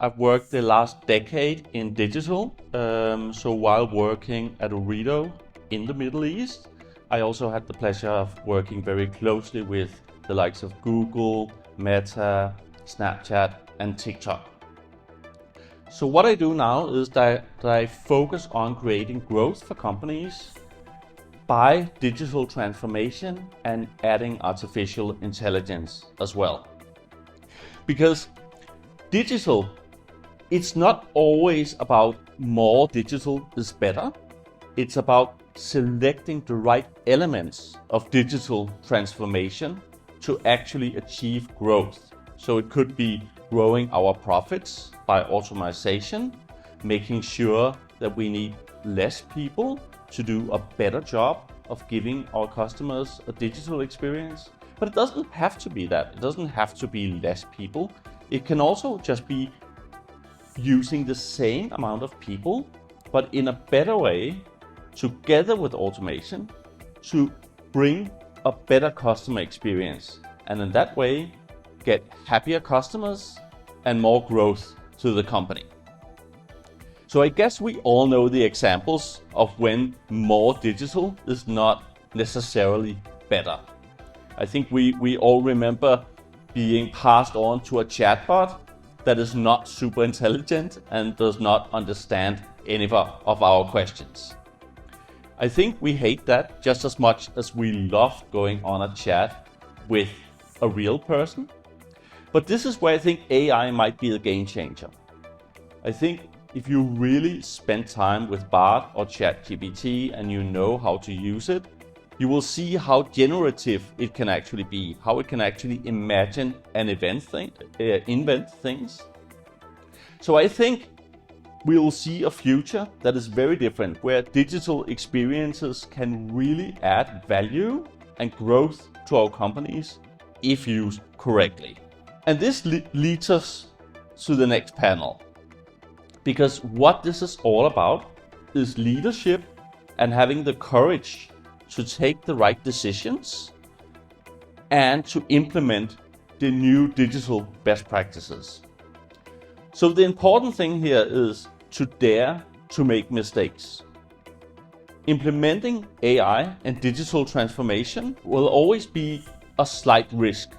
I've worked the last decade in digital. So while working at Riyadh in the Middle East, I also had the pleasure of working very closely with the likes of Google, Meta, Snapchat, and TikTok. So what I do now is that I focus on creating growth for companies by digital transformation and adding artificial intelligence as well. Because digital, it's not always about more digital is better. It's about selecting the right elements of digital transformation to actually achieve growth. So it could be growing our profits by automation, making sure that we need less people to do a better job of giving our customers a digital experience. But it doesn't have to be that. It doesn't have to be less people. It can also just be using the same amount of people, but in a better way, together with automation, to bring a better customer experience. And in that way, get happier customers and more growth to the company. So I guess we all know the examples of when more digital is not necessarily better. I think we all remember being passed on to a chatbot that is not super intelligent and does not understand any of our questions. I think we hate that just as much as we love going on a chat with a real person. But this is where I think AI might be the game changer. I think if you really spend time with Bard or ChatGPT and you know how to use it, you will see how generative it can actually be, how it can actually imagine and invent things. So I think we will see a future that is very different, where digital experiences can really add value and growth to our companies if used correctly. And this leads us to the next panel. Because what this is all about is leadership and having the courage to take the right decisions and to implement the new digital best practices. So the important thing here is to dare to make mistakes. Implementing AI and digital transformation will always be a slight risk.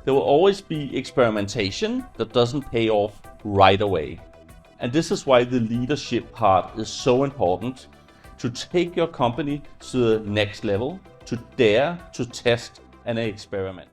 There will always be experimentation that doesn't pay off right away. And this is why the leadership part is so important, to take your company to the next level, to dare to test and experiment.